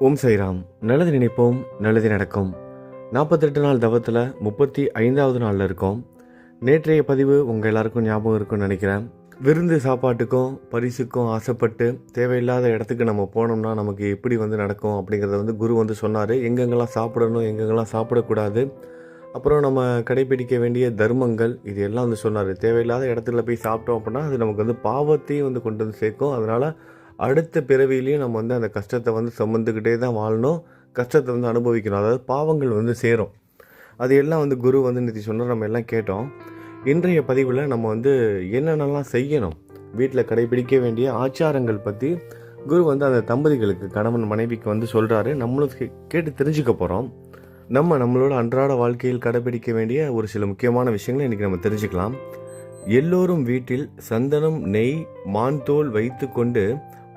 ஓம் சைராம். நல்லது நினைப்போம், நல்லது நடக்கும். 48 நாள் தவத்தில் 35வது நாளில் இருக்கோம். நேற்றைய பதிவு உங்கள் எல்லாருக்கும் ஞாபகம் இருக்கும்னு நினைக்கிறேன். விருந்து சாப்பாட்டுக்கும் பரிசுக்கும் ஆசைப்பட்டு தேவையில்லாத இடத்துக்கு நம்ம போனோம்னா நமக்கு எப்படி நடக்கும் அப்படிங்கிறத குரு சொன்னார். எங்கெங்கெல்லாம் சாப்பிடணும், எங்கெங்கெல்லாம் சாப்பிடக்கூடாது, அப்புறம் நம்ம கடைபிடிக்க வேண்டிய தர்மங்கள், இது எல்லாம் சொன்னார். தேவையில்லாத இடத்துல போய் சாப்பிட்டோம் அப்படின்னா அது நமக்கு பாவத்தையும் கொண்டு சேர்க்கும். அதனால் அடுத்த பிறவிலையும் நம்ம அந்த கஷ்டத்தை சுமந்துக்கிட்டே தான் வாழணும், கஷ்டத்தை அனுபவிக்கணும். அதாவது பாவங்கள் சேரும். அது எல்லாம் குரு நேற்று சொன்னார், நம்ம எல்லாம் கேட்டோம். இன்றைய பதிவில் நம்ம என்னென்னலாம் செய்யணும், வீட்டில் கடைபிடிக்க வேண்டிய ஆச்சாரங்கள் பற்றி குரு அந்த தம்பதிகளுக்கு, கணவன் மனைவிக்கு சொல்கிறாரு. நம்மளும் கேட்டு தெரிஞ்சுக்க போகிறோம். நம்மளோட அன்றாட வாழ்க்கையில் கடைபிடிக்க வேண்டிய ஒரு சில முக்கியமான விஷயங்களை இன்றைக்கி நம்ம தெரிஞ்சுக்கலாம். எல்லோரும் வீட்டில் சந்தனம், நெய், மான் தோல் வைத்து கொண்டு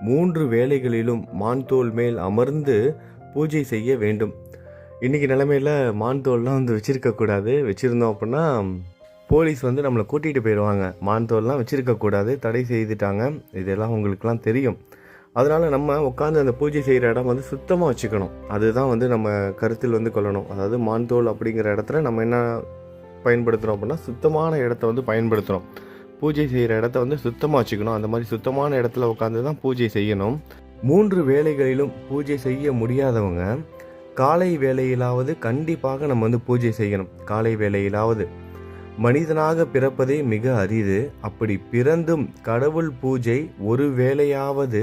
3 வேளைகளிலும் மான் தோல் மேல் அமர்ந்து பூஜை செய்ய வேண்டும். இன்றைக்கி நிலைமையில் மான் தோல்லாம் வச்சுருக்கக்கூடாது. வச்சுருந்தோம் அப்படின்னா போலீஸ் நம்மளை கூட்டிகிட்டு போயிடுவாங்க. மான் தோல்லாம் வச்சுருக்கக்கூடாது, தடை செய்துட்டாங்க. இதெல்லாம் உங்களுக்கெல்லாம் தெரியும். அதனால் நம்ம உட்காந்து அந்த பூஜை செய்கிற இடம் சுத்தமாக வச்சுக்கணும். அதுதான் நம்ம கருத்தில் கொள்ளணும். அதாவது மான் தோல் அப்படிங்கிற இடத்துல நம்ம என்ன பயன்படுத்துகிறோம் அப்படின்னா சுத்தமான இடத்த பயன்படுத்துகிறோம். பூஜை செய்கிற இடத்த சுத்தமாக வச்சுக்கணும். அந்த மாதிரி சுத்தமான இடத்துல உட்காந்து தான் பூஜை செய்யணும். 3 வேளைகளிலும் பூஜை செய்ய முடியாதவங்க காலை வேளையிலாவது கண்டிப்பாக நம்ம பூஜை செய்யணும். காலை வேளையிலாவது. மனிதனாக பிறப்பதே மிக அரிது. அப்படி பிறந்தும் கடவுள் பூஜை ஒரு வேளையாவது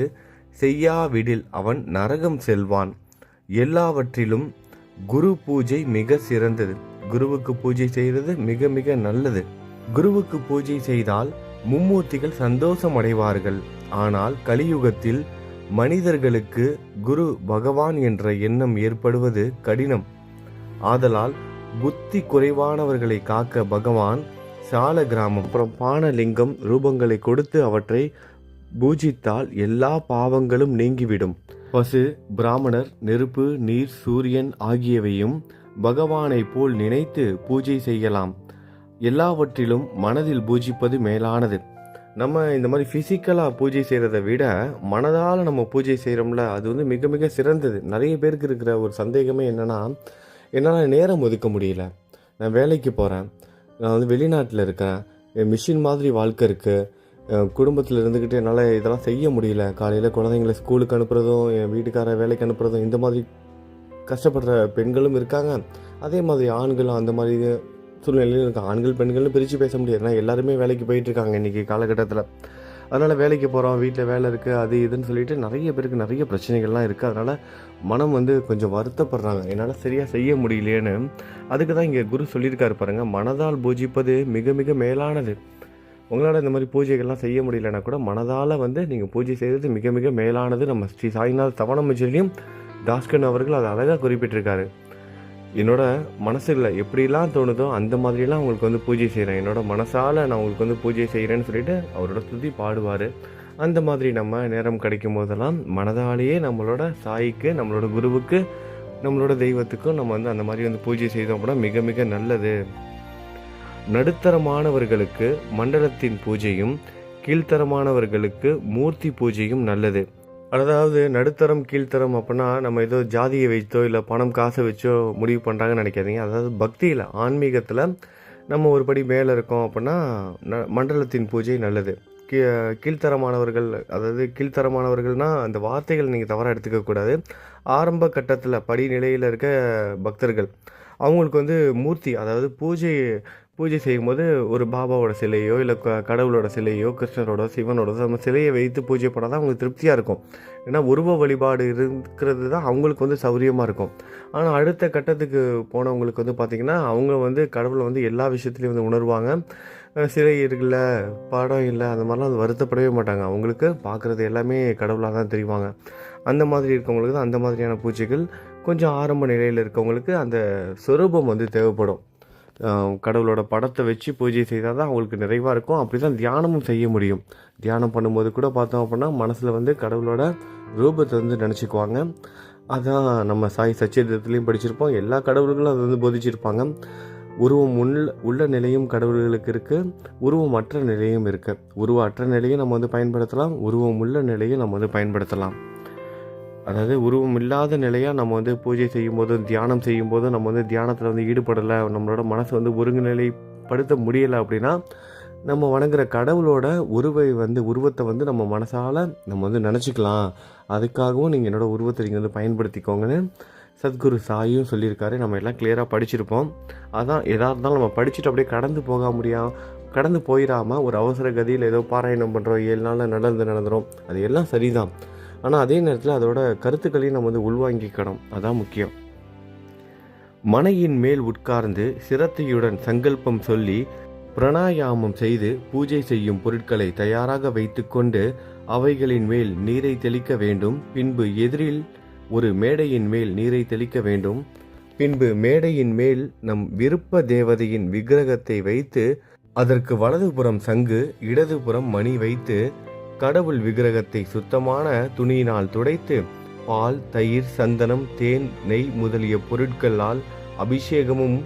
செய்யாவிடில் அவன் நரகம் செல்வான். எல்லாவற்றிலும் குரு பூஜை மிக சிறந்தது. குருவுக்கு பூஜை செய்கிறது மிக மிக நல்லது. குருவுக்கு பூஜை செய்தால் மும்மூர்த்திகள் சந்தோஷம் அடைவார்கள். ஆனால் கலியுகத்தில் மனிதர்களுக்கு குரு பகவான் என்ற எண்ணம் ஏற்படுவது கடினம். ஆதலால் புத்தி குறைவானவர்களை காக்க பகவான் சால கிராமம் அப்புறம் பானலிங்கம் ரூபங்களை கொடுத்து அவற்றை பூஜித்தால் எல்லா பாவங்களும் நீங்கிவிடும். பசு, பிராமணர், நெருப்பு, நீர், சூரியன் ஆகியவையும் பகவானை போல் நினைத்து பூஜை செய்யலாம். எல்லாவற்றிலும் மனதில் பூஜிப்பது மேலானது. நம்ம இந்த மாதிரி ஃபிசிக்கலாக பூஜை செய்கிறத விட மனதால் நம்ம பூஜை செய்கிறோம்ல, அது மிக மிக சிறந்தது. நிறைய பேருக்கு இருக்கிற ஒரு சந்தேகமே என்னென்னா, என்னால் நேரம் ஒதுக்க முடியல, நான் வேலைக்கு போகிறேன், நான் வெளிநாட்டில் இருக்கிறேன், என் மிஷின் மாதிரி வாழ்க்கை இருக்குது, குடும்பத்தில் இருந்துக்கிட்டு என்னால் இதெல்லாம் செய்ய முடியல, காலையில் குழந்தைங்களை ஸ்கூலுக்கு அனுப்புகிறதும் என் வீட்டுக்கார வேலைக்கு அனுப்புகிறதும், இந்த மாதிரி கஷ்டப்படுற பெண்களும் இருக்காங்க. அதே மாதிரி ஆண்களும் அந்த மாதிரி சூழ்நிலையும் இருக்காங்க. ஆண்கள் பெண்கள்னு பிரித்து பேச முடியாது. ஏன்னா எல்லாருமே வேலைக்கு போயிட்டுருக்காங்க இன்றைக்கி காலகட்டத்தில். அதனால் வேலைக்கு போகிறோம், வீட்டில் வேலை இருக்குது, அது இதுன்னு சொல்லிட்டு நிறைய பேருக்கு நிறைய பிரச்சனைகள்லாம் இருக்குது. அதனால் மனம் கொஞ்சம் வருத்தப்படுறாங்க, என்னால் சரியாக செய்ய முடியலையேன்னு. அதுக்கு தான் இங்கே குரு சொல்லியிருக்காரு பாருங்கள், மனதால் பூஜிப்பது மிக மிக மேலானது. உங்களால் இந்த மாதிரி பூஜைகள்லாம் செய்ய முடியலன்னா கூட மனதால் நீங்கள் பூஜை செய்கிறது மிக மிக மேலானது. நம்ம ஸ்ரீ சாய்நாத் தவணமஜிலையும் தாஸ்கன் அவர்கள் அதை அழகாக குறிப்பிட்டிருக்காரு. என்னோட மனசில் எப்படிலாம் தோணுதோ அந்த மாதிரிலாம் உங்களுக்கு பூஜை செய்கிறேன், என்னோட மனசால் நான் உங்களுக்கு பூஜை செய்கிறேன்னு சொல்லிட்டு அவரோட ஸ்துதி பாடுவார். அந்த மாதிரி நம்ம நேரம் கிடைக்கும் போதெல்லாம் மனதாலேயே நம்மளோட சாய்க்கு, நம்மளோட குருவுக்கு, நம்மளோட தெய்வத்துக்கும் நம்ம அந்த மாதிரி பூஜை செய்தோம் அப்படின்னா மிக மிக நல்லது. நடுத்தரமானவர்களுக்கு மண்டலத்தின் பூஜையும் கீழ்த்தரமானவர்களுக்கு மூர்த்தி பூஜையும் நல்லது. அதாவது நடுத்தரம் கீழ்த்தரம் அப்படின்னா நம்ம ஏதோ ஜாதியை வைத்தோ இல்லை பணம் காசை வச்சோ முடிவு பண்ணுறாங்கன்னு நினைக்காதீங்க. அதாவது பக்தியில், ஆன்மீகத்தில் நம்ம ஒரு படி மேலே இருக்கோம் அப்படின்னா மண்டலத்தின் பூஜை நல்லது. கீழ்த்தரமானவர்கள், அதாவது கீழ்த்தரமானவர்கள்னால் அந்த வார்த்தைகள் நீங்கள் தவறாக எடுத்துக்கக்கூடாது. ஆரம்ப கட்டத்தில் படிநிலையில் இருக்க பக்தர்கள் அவங்களுக்கு மூர்த்தி, அதாவது பூஜை செய்யும்போது ஒரு பாபாவோட சிலையோ இல்லை கடவுளோட சிலையோ, கிருஷ்ணரோட, சிவனோட நம்ம சிலையை வைத்து பூஜை பண்ணால் தான் அவங்களுக்கு திருப்தியாக இருக்கும். ஏன்னா உருவ வழிபாடு இருக்கிறது தான் அவங்களுக்கு சௌரியமாக இருக்கும். ஆனால் அடுத்த கட்டத்துக்கு போனவங்களுக்கு பார்த்திங்கன்னா அவங்க கடவுளை எல்லா விஷயத்துலையும் உணர்வாங்க. சிலை இருக்குல்ல, படம் இல்லை, அந்த மாதிரிலாம் வருத்தப்படவே மாட்டாங்க. அவங்களுக்கு பார்க்குறது எல்லாமே கடவுளாக தான் தெரிவாங்க. அந்த மாதிரி இருக்கவங்களுக்கு தான் அந்த மாதிரியான பூஜைகள். கொஞ்சம் ஆரம்ப நிலையில் இருக்கவங்களுக்கு அந்த சொரூபம் தேவைப்படும். கடவுளோட படத்தை வச்சு பூஜை செய்தால் தான் அவங்களுக்கு நிறைவாக இருக்கும். அப்படி தான் தியானமும் செய்ய முடியும். தியானம் பண்ணும்போது கூட பார்த்தோம் அப்படின்னா மனசில் கடவுளோட ரூபத்தை நினச்சிக்குவாங்க. அதான் நம்ம சாய் சச்சரித்திரத்துலேயும் படிச்சிருப்போம். எல்லா கடவுள்களும் அதை போதிச்சிருப்பாங்க. உருவம் உள்ள நிலையும் கடவுள்களுக்கு இருக்குது, உருவம் அற்ற நிலையும் இருக்குது. உருவ அற்ற நிலையும் நம்ம பயன்படுத்தலாம், உருவம் உள்ள நிலையும் நம்ம பயன்படுத்தலாம். அதாவது உருவம் இல்லாத நிலையாக நம்ம வந்து பூஜை செய்யும்போதும் தியானம் செய்யும்போதும் நம்ம வந்து தியானத்தில் வந்து ஈடுபடலை, நம்மளோட மனசு வந்து ஒருங்கிணைப்படுத்த முடியலை அப்படின்னா நம்ம வணங்குற கடவுளோட உருவத்தை வந்து நம்ம மனசால் நம்ம வந்து நினச்சிக்கலாம். அதுக்காகவும் நீங்கள் என்னோடய உருவத்தை நீங்கள் வந்து பயன்படுத்திக்கோங்கன்னு சத்குரு சாயும் சொல்லியிருக்காரு. நம்ம எல்லாம் கிளியராக படிச்சிருப்போம். அதான் எதாக இருந்தாலும் நம்ம படிச்சுட்டு அப்படியே கடந்து போயிடாமல் ஒரு அவசர கதியில் ஏதோ பாராயணம் பண்ணுறோம், 7 நாளில் நடந்துடும், அது எல்லாம் சரிதான். ஆனால் அதே நேரத்தில் அதோட கருத்துக்களையும் நம்ம வந்து உள்வாங்கிக்கணும், அதான் முக்கியம். மனையின் மேல் உட்கார்ந்து சிரத்தையுடன் சங்கல்பம் சொல்லி பிராணாயாமம் செய்து பூஜை செய்யும் பொருட்களை தயாராக வைத்துக்கொண்டு அவைகளின் மேல் நீரை தெளிக்க வேண்டும். பின்பு எதிரில் ஒரு மேடையின் மேல் நீரை தெளிக்க வேண்டும். பின்பு மேடையின் மேல் நம் விருப்ப தேவதையின் விக்கிரகத்தை வைத்து அதற்கு வலதுபுறம் சங்கு, இடதுபுறம் மணி வைத்து கடவுள் விக்கிரகத்தை சுத்தமான துணியினால் துடைத்து பால், தயிர், சந்தனம், தேன், நெய் முதலிய பொருட்களால் அபிஷேகமும்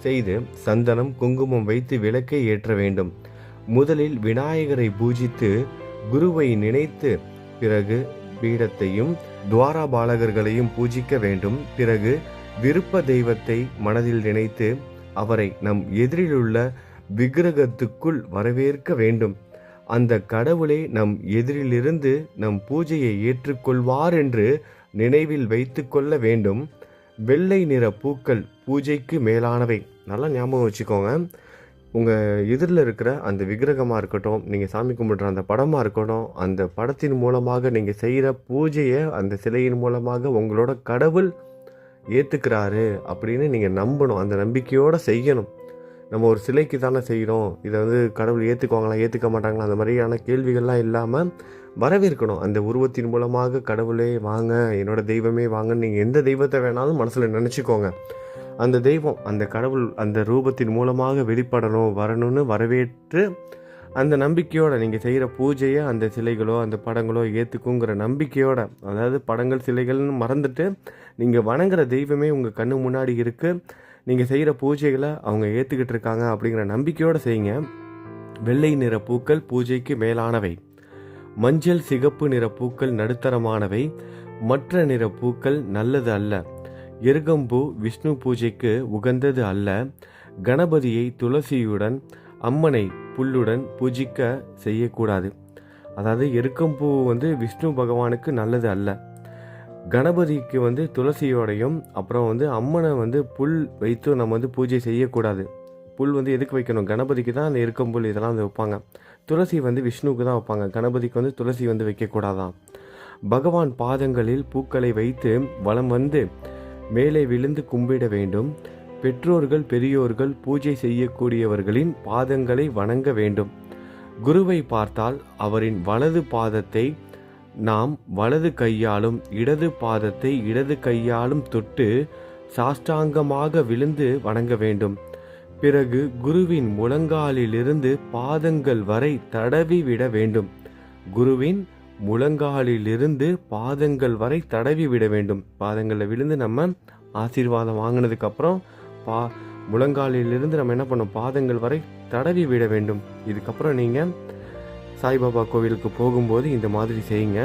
செய்து சந்தனம், குங்குமம் வைத்து விளக்கை ஏற்ற வேண்டும். முதலில் விநாயகரை பூஜித்து குருவை நினைத்து பிறகு பீடத்தையும் துவாரபாலகர்களையும் பூஜிக்க வேண்டும். பிறகு விருப்ப தெய்வத்தை மனதில் நினைத்து அவரை நம் எதிரிலுள்ள விக்கிரகத்துக்குள் வரவேற்க வேண்டும். அந்த கடவுளே நம் எதிரிலிருந்து நம் பூஜையை ஏற்றுக்கொள்வார் என்று நினைவில் வைத்து கொள்ள வேண்டும். வெள்ளை நிற பூக்கள் பூஜைக்கு மேலானவை. நல்லா ஞாபகம் வச்சுக்கோங்க. உங்கள் எதிரில் இருக்கிற அந்த விக்கிரகமாக இருக்கட்டும், நீங்கள் சாமி கும்பிட்ற அந்த படமாக இருக்கட்டும், அந்த படத்தின் மூலமாக நீங்கள் செய்கிற பூஜையை அந்த சிலையின் மூலமாக உங்களோட கடவுள் ஏற்றுக்கிறாரு அப்படின்னு நீங்கள் நம்பணும். அந்த நம்பிக்கையோடு செய்யணும். நம்ம ஒரு சிலைக்கு தானே செய்கிறோம், இதை வந்து கடவுள் ஏற்றுக்குவாங்களா ஏற்றுக்க மாட்டாங்களா அந்த மாதிரியான கேள்விகள்லாம் இல்லாமல் வரவேற்கணும். அந்த உருவத்தின் மூலமாக கடவுளே வாங்க, என்னோட தெய்வமே வாங்கன்னு நீங்கள் எந்த தெய்வத்தை வேணாலும் மனசில் நினச்சிக்கோங்க. அந்த தெய்வம், அந்த கடவுள் அந்த ரூபத்தின் மூலமாக வெளிப்படணும், வரணும்னு வரவேற்று அந்த நம்பிக்கையோடு நீங்கள் செய்கிற பூஜையை அந்த சிலைகளோ அந்த படங்களோ ஏற்றுக்குங்கிற நம்பிக்கையோட, அதாவது படங்கள் சிலைகள்னு மறந்துட்டு நீங்கள் வணங்குற தெய்வமே உங்கள் கண்ணு முன்னாடி இருக்குது, நீங்கள் செய்கிற பூஜைகளை அவங்க ஏற்றுக்கிட்டு இருக்காங்க அப்படிங்கிற நம்பிக்கையோடு செய்யுங்க. வெள்ளை நிற பூக்கள் பூஜைக்கு மேலானவை. மஞ்சள் சிகப்பு நிற பூக்கள் நடுத்தரமானவை. மற்ற நிற பூக்கள் நல்லது அல்ல. எருகம்பூ விஷ்ணு பூஜைக்கு உகந்தது அல்ல. கணபதியை துளசியுடன் அம்மனை புல்லுடன் பூஜிக்க செய்யக்கூடாது. அதாவது எருக்கம்பூ வந்து விஷ்ணு பகவானுக்கு நல்லது அல்ல. கணபதிக்கு வந்து துளசியோடையும் அப்புறம் வந்து அம்மனை வந்து புல் வைத்து நம்ம வந்து பூஜை செய்யக்கூடாது. புல் வந்து எதுக்கு வைக்கணும்? கணபதிக்கு தான் அந்த எருக்கம்புல் இதெல்லாம் வந்து வைப்பாங்க. துளசி வந்து விஷ்ணுவுக்கு தான் வைப்பாங்க. கணபதிக்கு வந்து துளசி வந்து வைக்கக்கூடாதான். பகவான் பாதங்களில் பூக்களை வைத்து வலம் வந்து மேலே விழுந்து கும்பிட வேண்டும். பெற்றோர்கள் பெரியோர்கள் பூஜை செய்யக்கூடியவர்களின் பாதங்களை வணங்க வேண்டும். குருவை பார்த்தால் அவரின் வலது பாதத்தை நாம் வலது கையாலும் இடது பாதத்தை இடது கையாலும் தொட்டு சாஷ்டாங்கமாக விழுந்து வணங்க வேண்டும். பிறகு குருவின் முழங்காலிலிருந்து பாதங்கள் வரை தடவி விட வேண்டும். குருவின் முழங்காலிலிருந்து பாதங்கள் வரை தடவி விட வேண்டும். பாதங்களில் விழுந்து நம்ம ஆசீர்வாதம் வாங்கினதுக்கு அப்புறம் முழங்காலிலிருந்து நம்ம என்ன பண்ணோம்? பாதங்கள் வரை தடவி விட வேண்டும். இதுக்கப்புறம் நீங்கள் சாய்பாபா கோவிலுக்கு போகும்போது இந்த மாதிரி செய்யுங்க.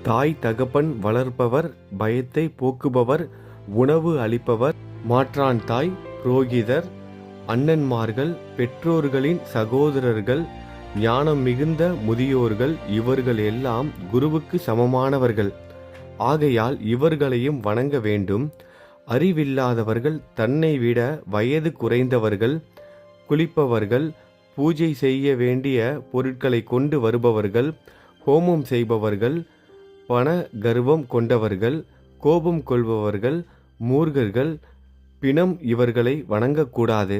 தாய் தகப்பன் வளர்ப்பவர், பயத்தை போக்குபவர், உணவு அளிப்பவர், மாற்றான் தாய், புரோகிதர், அண்ணன்மார்கள், பெற்றோர்களின் சகோதரர்கள், ஞானம் மிகுந்த முதியோர்கள், இவர்கள் எல்லாம் குருவுக்கு சமமானவர்கள். ஆகையால் இவர்களையும் வணங்க வேண்டும். அறிவில்லாதவர்கள், தன்னை விட வயது குறைந்தவர்கள், குளிப்பவர்கள், பூஜை செய்ய வேண்டிய பொருட்களை கொண்டு வருபவர்கள், ஹோமம் செய்பவர்கள், பண கர்வம் கொண்டவர்கள், கோபம் கொள்பவர்கள், மூர்க்கர்கள், பிணம் இவர்களை வணங்கக்கூடாது.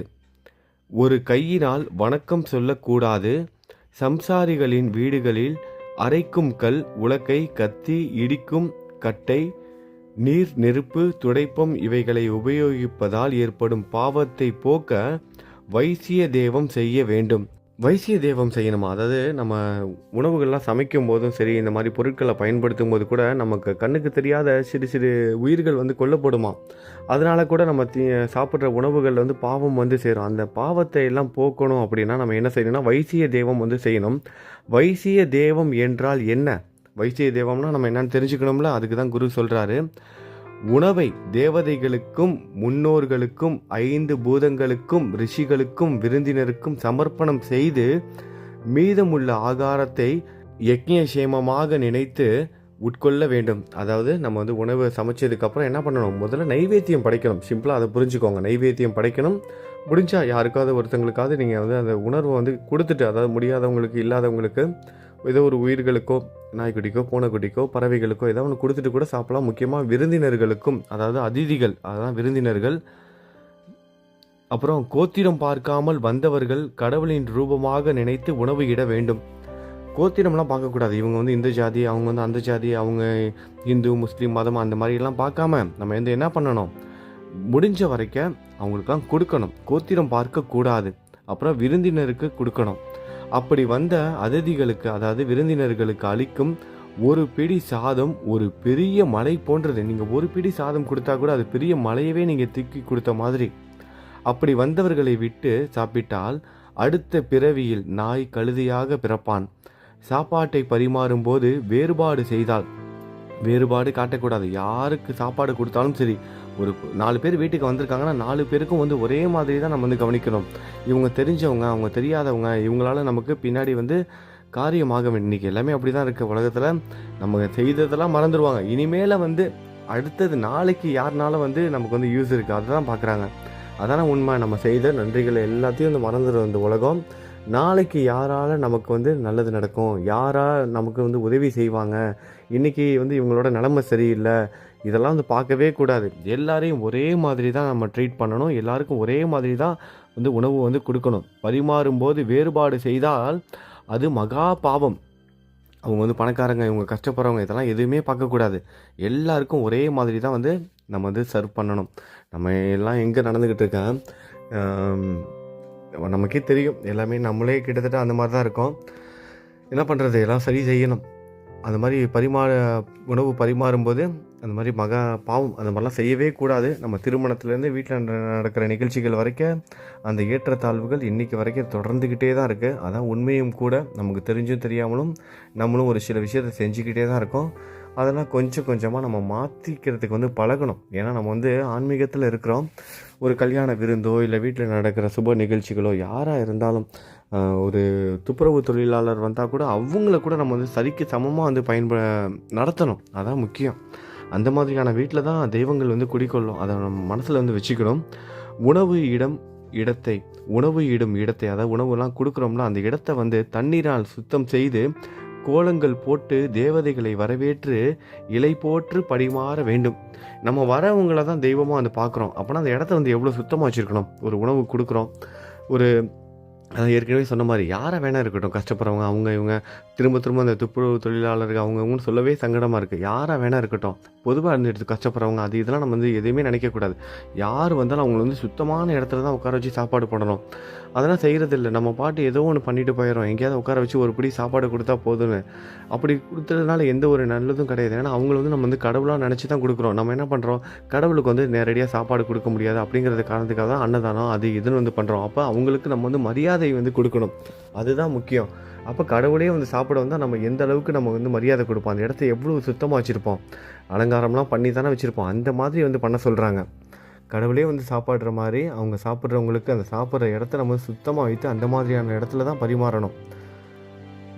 ஒரு கையினால் வணக்கம் சொல்லக்கூடாது. சம்சாரிகளின் வீடுகளில் அரைக்கும் கல், உலக்கை, கத்தி, இடிக்கும் கட்டை, நீர், நெருப்பு, துடைப்பம் இவைகளை உபயோகிப்பதால் ஏற்படும் பாவத்தை போக்க வைசிய தேவம் செய்ய வேண்டும். வைசிய தேவம் செய்யணுமா? அதாவது நம்ம உணவுகள்லாம் சமைக்கும் போதும் சரி, இந்த மாதிரி பொருட்களை பயன்படுத்தும் போது கூட நமக்கு கண்ணுக்கு தெரியாத சிறு சிறு உயிர்கள் வந்து கொல்லப்படுமா. அதனால கூட நம்ம சாப்பிட்ற உணவுகள் வந்து பாவம் வந்து சேரும். அந்த பாவத்தை எல்லாம் போக்கணும் அப்படின்னா நம்ம என்ன செய்யணும்னா வைசிய தேவம் வந்து செய்யணும். வைசிய தேவம் என்றால் என்ன? வைத்திய தெய்வம்னா நம்ம என்னன்னு தெரிஞ்சுக்கணும்ல, அதுக்கு தான் குரு சொல்கிறாரு, உணவை தேவதைகளுக்கும் முன்னோர்களுக்கும் 5 பூதங்களுக்கும் ரிஷிகளுக்கும் விருந்தினருக்கும் சமர்ப்பணம் செய்து மீதமுள்ள ஆகாரத்தை யக்ஞசேமமாக நினைத்து உட்கொள்ள வேண்டும். அதாவது நம்ம வந்து உணவு சமைச்சதுக்கப்புறம் என்ன பண்ணணும், முதல்ல நைவேத்தியம் படைக்கணும். சிம்பிளாக அதை புரிஞ்சுக்கோங்க. நைவேத்தியம் படைக்கணும். முடிஞ்சா யாருக்காவது ஒருத்தங்களுக்காவது நீங்கள் வந்து அந்த உணர்வை வந்து கொடுத்துட்டு, அதாவது முடியாதவங்களுக்கு இல்லாதவங்களுக்கு ஏதோ ஒரு உயிர்களுக்கோ நாய்க்குட்டிக்கோ பூனைக்குட்டிக்கோ பறவைகளுக்கோ ஏதோ ஒன்று கொடுத்துட்டு கூட சாப்பிடலாம். முக்கியமாக விருந்தினர்களுக்கும், அதாவது அதிதிகள், அதான் விருந்தினர்கள். அப்புறம் கோத்திரம் பார்க்காமல் வந்தவர்கள் கடவுளின் ரூபமாக நினைத்து உணவு இட வேண்டும். கோத்திரம்லாம் பார்க்கக்கூடாது. இவங்க வந்து இந்த ஜாதி, அவங்க வந்து அந்த ஜாதி, அவங்க இந்து முஸ்லீம் மதம் அந்த மாதிரிலாம் பார்க்காம நம்ம வந்து என்ன பண்ணணும், முடிஞ்ச வரைக்கும் அவங்களுக்குலாம் கொடுக்கணும். கோத்திரம் பார்க்கக்கூடாது. அப்புறம் விருந்தினருக்கு கொடுக்கணும். அப்படி வந்த அதிதிகளுக்கு, அதாவது விருந்தினர்களுக்கு அளிக்கும் ஒரு பிடி சாதம் ஒரு பெரிய மலை போன்றது. நீங்கள் ஒரு பிடி சாதம் கொடுத்தா கூட அது பெரிய மலையவே நீங்கள் தூக்கி கொடுத்த மாதிரி. அப்படி வந்தவர்களை விட்டு சாப்பிட்டால் அடுத்த பிறவியில் நாய் கழுதையாக பிறப்பான். சாப்பாட்டை பரிமாறும் போது வேறுபாடு காட்டக்கூடாது. யாருக்கு சாப்பாடு கொடுத்தாலும் சரி, ஒரு 4 பேர் வீட்டுக்கு வந்திருக்காங்கன்னா 4 பேருக்கும் வந்து ஒரே மாதிரி தான் நம்ம வந்து கவனிக்கணும். இவங்க தெரிஞ்சவங்க, அவங்க தெரியாதவங்க, இவங்களால நமக்கு பின்னாடி வந்து காரியமாக இன்றைக்கி எல்லாமே அப்படி தான் இருக்குது உலகத்தில். நம்ம செய்ததெல்லாம் மறந்துடுவாங்க. இனிமேல் வந்து அடுத்தது நாளைக்கு யாருனால வந்து நமக்கு வந்து யூஸ் இருக்குது அதை தான் பார்க்குறாங்க. அதான உண்மை. நம்ம செய்த நன்றிகளை எல்லாத்தையும் வந்து மறந்துடும் இந்த உலகம். நாளைக்கு யாரால் நமக்கு வந்து நல்லது நடக்கும், யாரால் நமக்கு வந்து உதவி செய்வாங்க, இன்றைக்கி வந்து இவங்களோட நிலைமை சரியில்லை, இதெல்லாம் வந்து பார்க்கவே கூடாது. எல்லாரையும் ஒரே மாதிரி தான் நம்ம ட்ரீட் பண்ணணும். எல்லாருக்கும் ஒரே மாதிரி தான் வந்து உணவு வந்து கொடுக்கணும். பரிமாறும்போது வேறுபாடு செய்தால் அது மகா பாவம். அவங்க வந்து பணக்காரங்க, இவங்க கஷ்டப்படுறவங்க, இதெல்லாம் எதுவுமே பார்க்கக்கூடாது. எல்லாருக்கும் ஒரே மாதிரி தான் வந்து நம்ம வந்து சர்வ் பண்ணணும். நம்ம எல்லாம் எங்கே நடந்துக்கிட்டு இருக்கேன், நமக்கே தெரியும். எல்லாமே நம்மளே கிட்டத்தட்ட அந்த மாதிரி தான் இருக்கோம். என்ன பண்ணுறது, எல்லாம் சரி செய்யணும். அந்த மாதிரி உணவு பரிமாறும்போது அந்த மாதிரி பாவம் அந்த மாதிரிலாம் செய்யவே கூடாது. நம்ம திருமணத்துலேருந்து வீட்டில் நடக்கிற நிகழ்ச்சிகள் வரைக்கும் அந்த ஏற்றத்தாழ்வுகள் இன்றைக்கி வரைக்கும் தொடர்ந்துக்கிட்டே தான் இருக்குது. அதான் உண்மையும் கூட. நமக்கு தெரிஞ்சும் தெரியாமலும் நம்மளும் ஒரு சில விஷயத்தை செஞ்சுக்கிட்டே தான் இருக்கோம். அதெல்லாம் கொஞ்சம் கொஞ்சமாக நம்ம மாற்றிக்கிறதுக்கு வந்து பழகணும். ஏன்னா நம்ம வந்து ஆன்மீகத்தில் இருக்கிறோம். ஒரு கல்யாண விருந்தோ இல்லை வீட்டில் நடக்கிற சுப நிகழ்ச்சிகளோ யாராக இருந்தாலும், ஒரு துப்புரவு தொழிலாளர் வந்தால் கூட அவங்கள கூட நம்ம வந்து சரிக்கு சமமாக வந்து நடத்தணும். அதான் முக்கியம். அந்த மாதிரியான வீட்டில் தான் தெய்வங்கள் வந்து குடிக்கொள்ளும். அதை நம்ம மனசில் வந்து வச்சுக்கணும். உணவு இடும் இடத்தை, அதாவது உணவுலாம் கொடுக்குறோம்னா அந்த இடத்த வந்து தண்ணீரால் சுத்தம் செய்து கோலங்கள் போட்டு தேவதைகளை வரவேற்று இலை போற்று பரிமாற வேண்டும். நம்ம வரவங்களை தான் தெய்வமாக வந்து பார்க்குறோம். அப்போனா அந்த இடத்த வந்து எவ்வளோ சுத்தமாக வச்சுருக்கணும். ஒரு உணவு கொடுக்குறோம், ஒரு ஏற்கனவே சொன்ன மாதிரி யாரை வேணா இருக்கட்டும், கஷ்டப்படுறவங்க, அவங்க இவங்க, திரும்ப அந்த துப்புரவு தொழிலாளர்கள் அவங்கவுங்கன்னு சொல்லவே சங்கடமாக இருக்குது. யாராக வேணா இருக்கட்டும், பொதுவாக இருந்துட்டு கஷ்டப்படுறவங்க அது இதெல்லாம் நம்ம வந்து எதுவுமே நினைக்கக்கூடாது. யார் வந்தாலும் அவங்கள வந்து சுத்தமான இடத்துல தான் உட்கார வச்சு சாப்பாடு போடணும். அதெல்லாம் செய்கிறது இல்லை. நம்ம பாட்டு ஏதோ ஒன்று பண்ணிட்டு போயிடும். எங்கேயாவது உட்கார வச்சு ஒரு பிடி சாப்பாடு கொடுத்தா போதும்னு. அப்படி கொடுத்ததுனால எந்த ஒரு நல்லதும் கிடையாது. ஏன்னா அவங்கள வந்து நம்ம வந்து கடவுளாக நினச்சி தான் கொடுக்குறோம். நம்ம என்ன பண்ணுறோம், கடவுளுக்கு வந்து நேரடியாக சாப்பாடு கொடுக்க முடியாது அப்படிங்கிறது காரணத்துக்காக தான் அன்னதானம் அது இதுன்னு வந்து பண்ணுறோம். அப்போ அவங்களுக்கு நம்ம வந்து மரியாதை வந்து கொடுக்கணும். அதுதான் முக்கியம். அப்போ கடவுளே வந்து சாப்பிட வந்தால் நம்ம எந்த அளவுக்கு நம்ம வந்து மரியாதை கொடுப்போம், அந்த இடத்த எவ்வளோ சுத்தமாக வச்சுருப்போம், அலங்காரம்லாம் பண்ணி தானே வச்சுருப்போம். அந்த மாதிரி வந்து பண்ண சொல்கிறாங்க. கடவுளே வந்து சாப்பிட்ற மாதிரி அவங்க சாப்பிட்றவங்களுக்கு அந்த சாப்பிட்ற இடத்த நம்ம சுத்தமாக வைத்து அந்த மாதிரியான இடத்துல தான் பரிமாறணும்.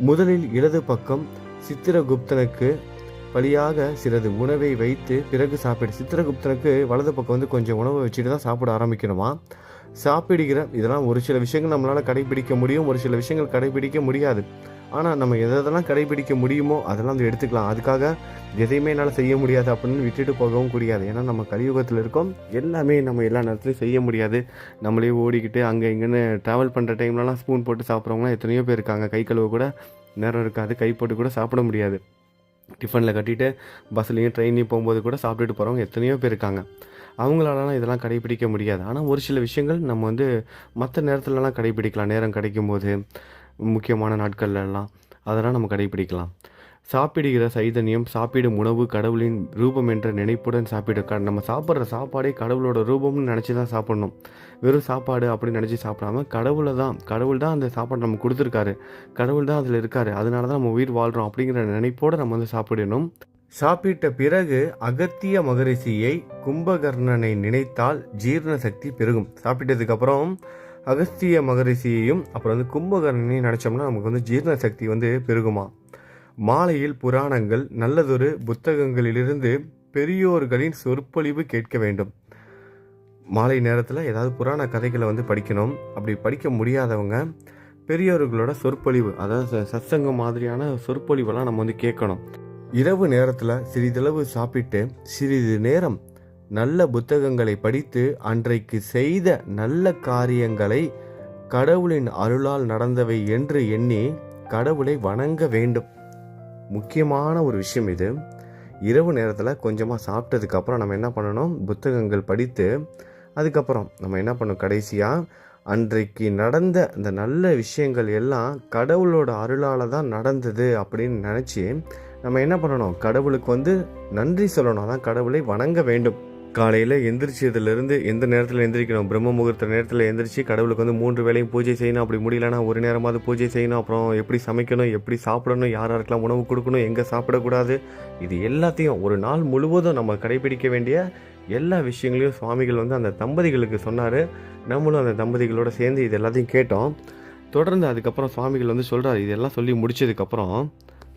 முதலில் இடது பக்கம் சித்திரகுப்தனுக்கு வழியாக சிறிது உணவை வைத்து பிறகு சாப்பிடு. சித்திரகுப்தனுக்கு வலது பக்கம் வந்து கொஞ்சம் உணவை வச்சுட்டு தான் சாப்பிட ஆரம்பிக்கணுமா. சாப்பிடுகிற இதெல்லாம் ஒரு சில விஷயங்கள் நம்மளால் கடைபிடிக்க முடியும், ஒரு சில விஷயங்கள் கடைபிடிக்க முடியாது. ஆனால் நம்ம எதெல்லாம் கடைபிடிக்க முடியுமோ அதெல்லாம் வந்து எடுத்துக்கலாம். அதுக்காக எதையுமே என்னால் செய்ய முடியாது அப்படின்னு விட்டுட்டு போகவும் முடியாது. ஏன்னா நம்ம கலியுகத்தில் இருக்கோம். எல்லாமே நம்ம எல்லா நேரத்துலையும் செய்ய முடியாது. நம்மளே ஓடிக்கிட்டு அங்கே இங்கேன்னு ட்ராவல் பண்ணுற டைம்லலாம் ஸ்பூன் போட்டு சாப்பிட்றவங்களாம் எத்தனையோ பேர் இருக்காங்க. கை கழுவ கூட நேரம் இருக்காது, கை போட்டு கூட சாப்பிட முடியாது. டிஃபனில் கட்டிட்டு பஸ்லேயும் ட்ரெயின்லையும் போகும்போது கூட சாப்பிட்டுட்டு போகிறவங்க எத்தனையோ பேர் இருக்காங்க. அவங்களாலலாம் இதெல்லாம் கடைபிடிக்க முடியாது. ஆனால் ஒரு சில விஷயங்கள் நம்ம வந்து மற்ற நேரத்துலலாம் கடைபிடிக்கலாம். நேரம் கிடைக்கும்போது முக்கியமான நாட்கள்லாம் அதெல்லாம் நம்ம கடைபிடிக்கலாம். சாப்பிடுகிற சைதன்யம், சாப்பிடும் உணவு கடவுளின் ரூபம் என்ற நினைப்புடன் நம்ம சாப்பிட்ற சாப்பாடே கடவுளோட ரூபம்னு நினச்சி தான் சாப்பிட்ணும். வெறும் சாப்பாடு அப்படின்னு நினச்சி சாப்பிடாம கடவுள் தான் அந்த சாப்பாடு நமக்கு கொடுத்துருக்காரு, கடவுள் தான் அதில் இருக்காரு, அதனால தான் நம்ம உயிர் வாழ்கிறோம் அப்படிங்கிற நினைப்போடு நம்ம வந்து சாப்பிடணும். சாப்பிட்ட பிறகு அகத்திய மகரிஷியை கும்பகர்ணனை நினைத்தால் ஜீரண சக்தி பெருகும். சாப்பிட்டதுக்கப்புறம் அகஸ்திய மகரிஷியையும் அப்புறம் வந்து கும்பகர்ணனையும் நினச்சோம்னா நமக்கு வந்து ஜீரண சக்தி வந்து பெருகுமா. மாலையில் புராணங்கள், நல்லதொரு புத்தகங்களிலிருந்து பெரியோர்களின் சொற்பொழிவு கேட்க வேண்டும். மாலை நேரத்தில் ஏதாவது புராண கதைகளை வந்து படிக்கணும். அப்படி படிக்க முடியாதவங்க பெரியோர்களோட சொற்பொழிவு, அதாவது சத்சங்கம் மாதிரியான சொற்பொழிவெல்லாம் நம்ம வந்து கேட்கணும். இரவு நேரத்தில் சிறிதளவு சாப்பிட்டு சிறிது நேரம் நல்ல புத்தகங்களை படித்து அன்றைக்கு செய்த நல்ல காரியங்களை கடவுளின் அருளால் நடந்தவை என்று எண்ணி கடவுளை வணங்க வேண்டும். முக்கியமான ஒரு விஷயம் இது. இரவு நேரத்தில் கொஞ்சமாக சாப்பிட்டதுக்கப்புறம் நம்ம என்ன பண்ணணும், புத்தகங்கள் படித்து அதுக்கப்புறம் நம்ம என்ன பண்ணணும், கடைசியாக அன்றைக்கு நடந்த இந்த நல்ல விஷயங்கள் எல்லாம் கடவுளோட அருளால் தான் நடந்தது அப்படின்னு நினச்சி நம்ம என்ன பண்ணணும், கடவுளுக்கு வந்து நன்றி சொல்லணும். அதான் கடவுளை வணங்க வேண்டும். காலையில் எந்திரிச்சதுலேருந்து எந்த நேரத்தில் எந்திரிக்கணும், பிரம்ம முகூர்த்த நேரத்தில் எந்திரிச்சு கடவுளுக்கு வந்து 3 வேளையும் பூஜை செய்யணும். அப்படி முடியலன்னா ஒரு நேரமாவது பூஜை செய்யணும். அப்புறம் எப்படி சமைக்கணும், எப்படி சாப்பிடணும், யாருக்கெல்லாம் உணவு கொடுக்கணும், எங்கே சாப்பிடக்கூடாது, இது எல்லாத்தையும் ஒரு நாள் முழுவதும் நம்ம கடைபிடிக்க வேண்டிய எல்லா விஷயங்களையும் சுவாமிகள் வந்து அந்த தம்பதிகளுக்கு சொன்னார். நம்மளும் அந்த தம்பதிகளோடு சேர்ந்து இது எல்லாத்தையும் கேட்டோம். தொடர்ந்து அதுக்கப்புறம் சுவாமிகள் வந்து சொல்கிறார், இதெல்லாம் சொல்லி முடிச்சதுக்கப்புறம்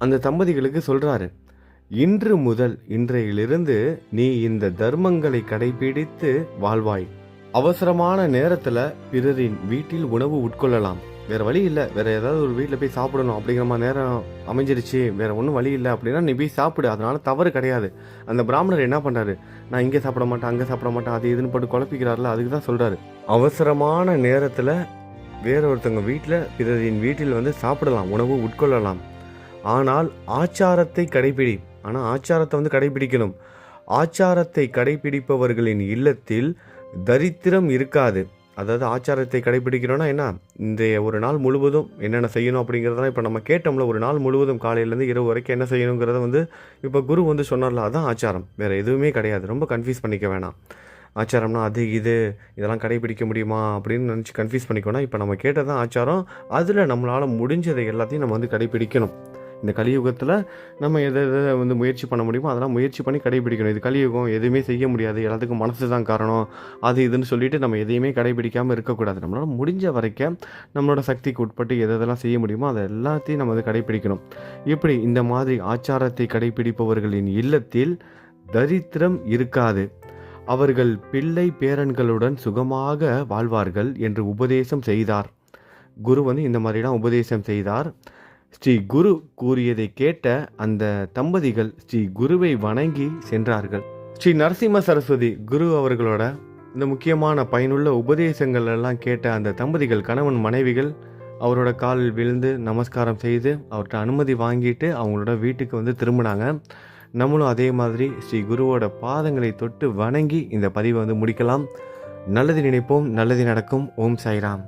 அந்த தம்பதிகளுக்கு சொல்கிறாரு, இன்று முதல் இன்றையிலிருந்து நீ இந்த தர்மங்களை கடைபிடித்து வாழ்வாய். அவசரமான நேரத்தில் பிறரின் வீட்டில் உணவு உட்கொள்ளலாம். வேற வழி இல்லை, வேற ஏதாவது ஒரு வீட்டில் போய் சாப்பிடணும் அப்படிங்கிற மாதிரி நேரம் அமைஞ்சிருச்சு, வேற ஒன்றும் வழி இல்லை அப்படின்னா நீ போய் சாப்பிடு, அதனால தவறு கிடையாது. அந்த பிராமணர் என்ன பண்ணுறாரு, நான் இங்கே சாப்பிட மாட்டேன், அங்கே சாப்பிட மாட்டேன், அது இதுன்னு போட்டு குழப்பிக்கிறாருல, அதுக்கு தான் சொல்கிறாரு, அவசரமான நேரத்தில் வேற ஒருத்தவங்க வீட்டில் பிறரின் வீட்டில் வந்து சாப்பிடலாம், உணவு உட்கொள்ளலாம். ஆனால் ஆச்சாரத்தை கடைபிடி. ஆனால் ஆச்சாரத்தை வந்து கடைபிடிக்கணும். ஆச்சாரத்தை கடைபிடிப்பவர்களின் இல்லத்தில் தரித்திரம் இருக்காது. அதாவது ஆச்சாரத்தை கடைபிடிக்கிறோன்னா என்ன, இன்றைய ஒரு நாள் முழுவதும் என்னென்ன செய்யணும் அப்படிங்கிறதெல்லாம் இப்போ நம்ம கேட்டோம்ல, ஒரு நாள் முழுவதும் காலையிலேருந்து இரவு வரைக்கும் என்ன செய்யணுங்கிறத வந்து இப்போ குரு வந்து சொன்னார்ல, அதுதான் ஆச்சாரம், வேறு எதுவுமே கிடையாது. ரொம்ப கன்ஃபியூஸ் பண்ணிக்க வேணாம். ஆச்சாரம்னா அது இதெல்லாம் கடைபிடிக்க முடியுமா அப்படின்னு நினச்சி கன்ஃபியூஸ் பண்ணிக்கோனா, இப்போ நம்ம கேட்டதான் ஆச்சாரம். அதில் நம்மளால் முடிஞ்சதை எல்லாத்தையும் நம்ம வந்து கடைபிடிக்கணும். இந்த கலியுகத்தில் நம்ம எதை வந்து முயற்சி பண்ண முடியுமோ அதெல்லாம் முயற்சி பண்ணி கடைபிடிக்கணும். இது கலியுகம், எதுவுமே செய்ய முடியாது, எல்லாத்துக்கும் மனசு தான் காரணம், அது இதுன்னு சொல்லிட்டு நம்ம எதையுமே கடைபிடிக்காமல் இருக்கக்கூடாது. நம்மளால் முடிஞ்ச வரைக்கும் நம்மளோட சக்திக்கு உட்பட்டு எதெல்லாம் செய்ய முடியுமோ அதை எல்லாத்தையும் நம்ம வந்து கடைபிடிக்கணும். இப்படி இந்த மாதிரி ஆச்சாரத்தை கடைபிடிப்பவர்களின் இல்லத்தில் தரித்திரம் இருக்காது, அவர்கள் பிள்ளை பேரன்களுடன் சுகமாக வாழ்வார்கள் என்று உபதேசம் செய்தார். குரு வந்து இந்த மாதிரிலாம் உபதேசம் செய்தார். ஸ்ரீ குரு கூறியதை கேட்ட அந்த தம்பதிகள் ஸ்ரீ குருவை வணங்கி சென்றார்கள். ஸ்ரீ நரசிம்ம சரஸ்வதி குரு அவர்களோட இந்த முக்கியமான பயனுள்ள உபதேசங்கள் எல்லாம் கேட்ட அந்த தம்பதிகள், கணவன் மனைவிகள், அவரோட காலில் விழுந்து நமஸ்காரம் செய்து அவர்கிட்ட அனுமதி வாங்கிட்டு அவங்களோட வீட்டுக்கு வந்து திரும்பினாங்க. நம்மளும் அதே மாதிரி ஸ்ரீ குருவோட பாதங்களை தொட்டு வணங்கி இந்த பதிவை வந்து முடிக்கலாம். நல்லது நினைப்போம், நல்லது நடக்கும். ஓம் சாய்ராம்.